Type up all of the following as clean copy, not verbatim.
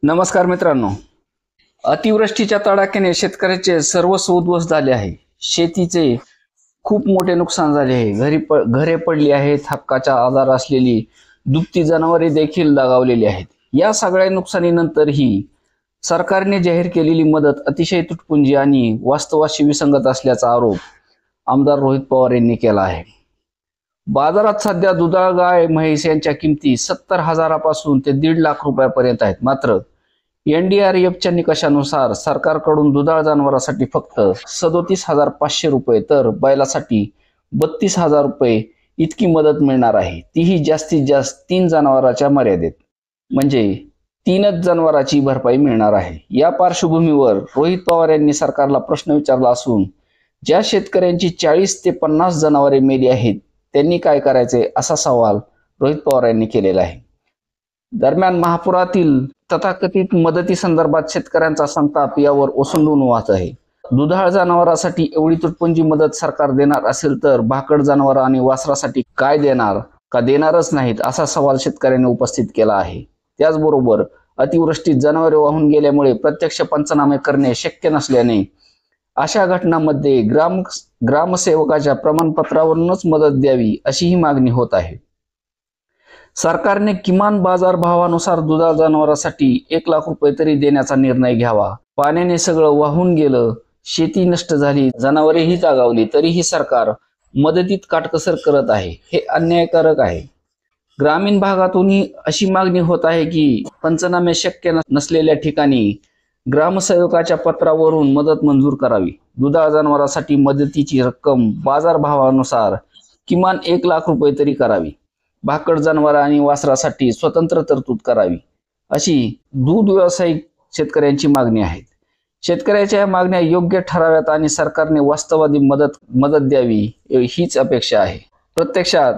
नमस्कार मित्रांनो. अतिवृष्टीच्या तडाख्याने शेतकऱ्याचे सर्वस्व उद्ध्वस्त झाले आहे. शेतीचे खूप मोठे नुकसान झाले आहे. घरे पडली आहेत. हक्काचा आधार असलेली दुभती जनावरे देखील दगावलेली आहेत. या सगळ्या नुकसानीनंतरही सरकारने जाहीर केलेली मदत अतिशय तुटपुंजी आणि वास्तवाशी विसंगत असल्याचा आरोप आमदार रोहित पवार यांनी केला आहे. बाजारात सध्या दुधाळ गाय म्हैस यांच्या किमती 70,000पासून ते 1.5 लाख रुपयापर्यंत आहेत. मात्र NDRFच्या निकषानुसार सरकारकडून दुधाळ जनावरांसाठी फक्त 37,500 रुपये तर बैलासाठी 32,000 रुपये इतकी मदत मिळणार आहे. तीही जास्तीत जास्त 3 जनावरांच्या मर्यादेत, म्हणजे 3च जनावरांची भरपाई मिळणार आहे. या पार्श्वभूमीवर रोहित पवार यांनी सरकारला प्रश्न विचारला असून ज्या शेतकऱ्यांची 40 ते 50 जनावरे मेली आहेत त्यांनी काय करायचे असा सवाल रोहित पवार यांनी केलेला आहे. दरम्यान महापुरातील तथाकथित मदती संदर्भात शेतकऱ्यांचा संताप यावर ओसंडून वाहत आहे. दुधाळ जनावरांसाठी एवढी तुटपुंजी मदत सरकार देणार असेल तर भाकड जनावर आणि वासरासाठी काय देणार का देणारच नाहीत असा सवाल शेतकऱ्यांनी उपस्थित केला आहे. त्याचबरोबर अतिवृष्टीत जनावरे वाहून गेल्यामुळे प्रत्यक्ष पंचनामे करणे शक्य नसल्याने अशा घटनांमध्ये ग्रामसेवकाच्या प्रमाणपत्रावरूनच मदत द्यावी अशीही मागणी होत आहे. सरकारने किमान बाजार भावानुसार दुधाळ जनावरांसाठी 1 लाख रुपये तरी देण्याचा निर्णय घ्यावा. पाण्याने सगळं वाहून गेलं, शेती नष्ट झाली, जनावरेही दगावली, तरीही सरकार मदतीत काटकसर करत आहे. हे अन्यायकारक आहे. ग्रामीण भागातूनही अशी मागणी होत आहे की पंचनामे शक्य नसलेल्या ठिकाणी ग्रामसेवकाच्या पत्रावरून मदत मंजूर करावी. दुधाळ जनावरांसाठी मदतीची रक्कम बाजार भावानुसार किमान 1 लाख रुपये तरी करावी. भाकड जनावर आणि वासरासाठी स्वतंत्र तरतूद करावी अशी दूध व्यावसायिक शेतकऱ्यांची मागणी आहे. शेतकऱ्याच्या या मागण्या योग्य ठराव्यात आणि सरकारने वास्तववादी मदत द्यावी हीच अपेक्षा आहे. प्रत्यक्षात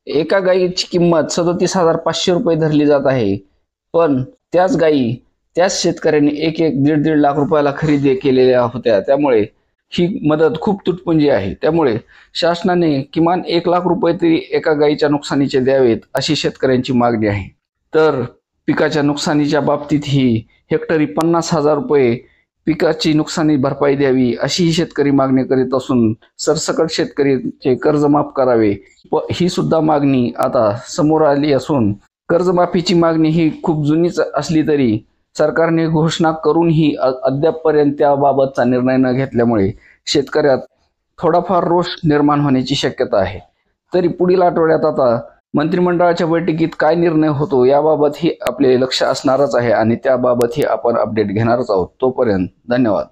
एका गायीची किंमत 37,500 रुपये धरली जात आहे, पण त्याच गायी त्याच शेतकऱ्यांनी 1-1.5 लाख रुपयाला खरेदी केलेल्या होत्या. त्यामुळे ही मदत खूप तुटपुंजी आहे. त्यामुळे शासनाने किमान 1 लाख रुपये तरी एका गायीच्या नुकसानीचे द्यावेत अशी शेतकऱ्यांची मागणी आहे. तर पिकाच्या नुकसानीच्या बाबतीत ही हेक्टरी 50,000 रुपये पिकाची नुकसानी भरपाई द्यावी अशी शेतकरी मागणी करीत असून सरसकट शेतकऱ्यांचे कर्ज माफ करावे ही सुद्धा मागणी आता समोर आली असून कर्जमाफीची मागणी ही खूप जुनीच असली तरी सरकारने घोषणा करूनही अद्यापपर्यंत त्याबाबतचा निर्णय न घेतल्यामुळे शेतकऱ्यात थोडाफार रोष निर्माण होण्याची शक्यता आहे. तरी पुढील आठवड्यात आता मंत्रिमंडळाच्या बैठकीत काय निर्णय होतो याबाबतही आपले लक्ष असणारच आहे आणि त्याबाबतही आपण अपडेट घेणारच आहोत. तोपर्यंत धन्यवाद.